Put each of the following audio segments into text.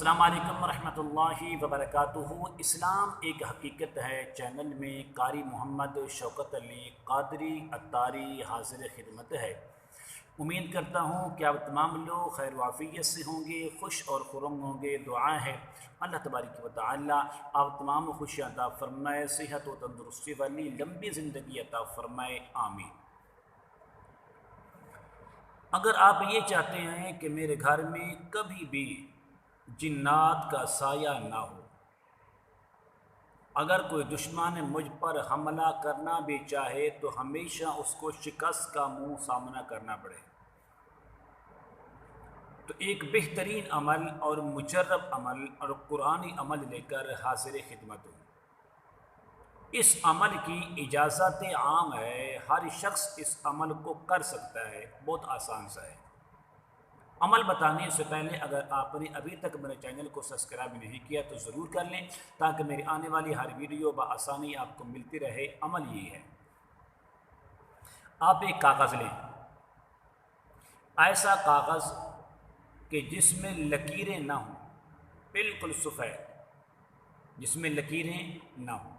السلام علیکم ورحمۃ اللہ وبرکاتہ۔ اسلام ایک حقیقت ہے چینل میں قاری محمد شوکت علی قادری اتاری حاضر خدمت ہے۔ امید کرتا ہوں کہ آپ تمام لوگ خیر و عافیت سے ہوں گے، خوش اور خرم ہوں گے۔ دعا ہے اللہ تبارک و تعالی آپ تمام کو خوشی عطا فرمائے، صحت و تندرستی والی لمبی زندگی عطا فرمائے، آمین۔ اگر آپ یہ چاہتے ہیں کہ میرے گھر میں کبھی بھی جنات کا سایہ نہ ہو، اگر کوئی دشمن مجھ پر حملہ کرنا بھی چاہے تو ہمیشہ اس کو شکست کا منہ سامنا کرنا پڑے، تو ایک بہترین عمل اور مجرب عمل اور قرآنی عمل لے کر حاضر خدمت ہوں۔ اس عمل کی اجازت عام ہے، ہر شخص اس عمل کو کر سکتا ہے، بہت آسان سا ہے۔ عمل بتانے سے پہلے اگر آپ نے ابھی تک میرے چینل کو سبسکرائب نہیں کیا تو ضرور کر لیں تاکہ میری آنے والی ہر ویڈیو بآسانی آپ کو ملتی رہے۔ عمل یہ ہے، آپ ایک کاغذ لیں، ایسا کاغذ کہ جس میں لکیریں نہ ہوں، بالکل سفید، جس میں لکیریں نہ ہوں۔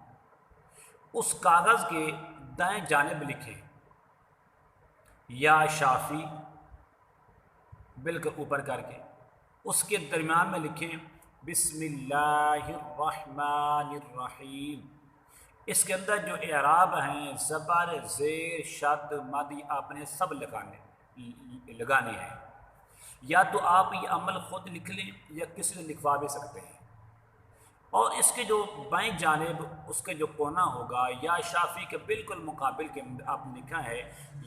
اس کاغذ کے دائیں جانب لکھیں یا شافی، بالکل اوپر کر کے اس کے درمیان میں لکھیں بسم اللہ الرحمن الرحیم۔ اس کے اندر جو اعراب ہیں، زبر، زیر، شد، مد، آپ نے سب لگانے ہیں۔ یا تو آپ یہ عمل خود لکھ لیں یا کسی نے لکھوا بھی سکتے ہیں۔ اور اس کے جو بائیں جانب اس کے جو کونا ہوگا، یا شافی کے بالکل مقابل کے آپ نے لکھا ہے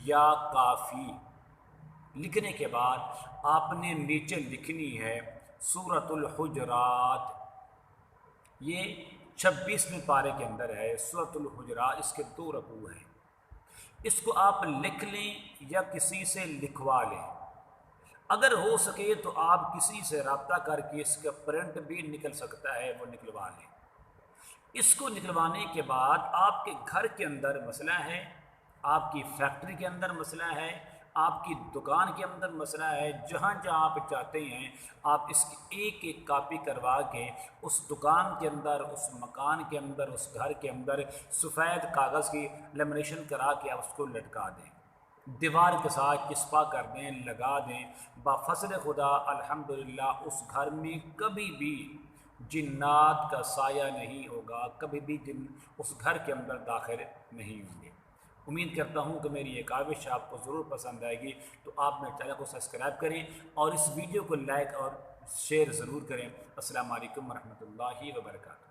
یا کافی۔ لکھنے کے بعد آپ نے نیچے لکھنی ہے سورۃ الحجرات، یہ 26ویں پارے کے اندر ہے سورۃ الحجرات، اس کے 2 رکوع ہیں۔ اس کو آپ لکھ لیں یا کسی سے لکھوا لیں، اگر ہو سکے تو آپ کسی سے رابطہ کر کے اس کا پرنٹ بھی نکل سکتا ہے، وہ نکلوا لیں۔ اس کو نکلوانے کے بعد آپ کے گھر کے اندر مسئلہ ہے، آپ کی فیکٹری کے اندر مسئلہ ہے، آپ کی دکان کے اندر مسئلہ ہے، جہاں جہاں آپ چاہتے ہیں آپ اس کی ایک ایک کاپی کروا کے اس دکان کے اندر، اس مکان کے اندر، اس گھر کے اندر سفید کاغذ کی لیمینیشن کرا کے آپ اس کو لٹکا دیں، دیوار کے ساتھ چسپا کر دیں، لگا دیں۔ بفضل خدا الحمدللہ اس گھر میں کبھی بھی جنات کا سایہ نہیں ہوگا، کبھی بھی جن اس گھر کے اندر داخل نہیں ہوں گے۔ امید کرتا ہوں کہ میری یہ کاوش آپ کو ضرور پسند آئے گی، تو آپ میرے چینل کو سبسکرائب کریں اور اس ویڈیو کو لائک اور شیئر ضرور کریں۔ السلام علیکم ورحمۃ اللہ وبرکاتہ۔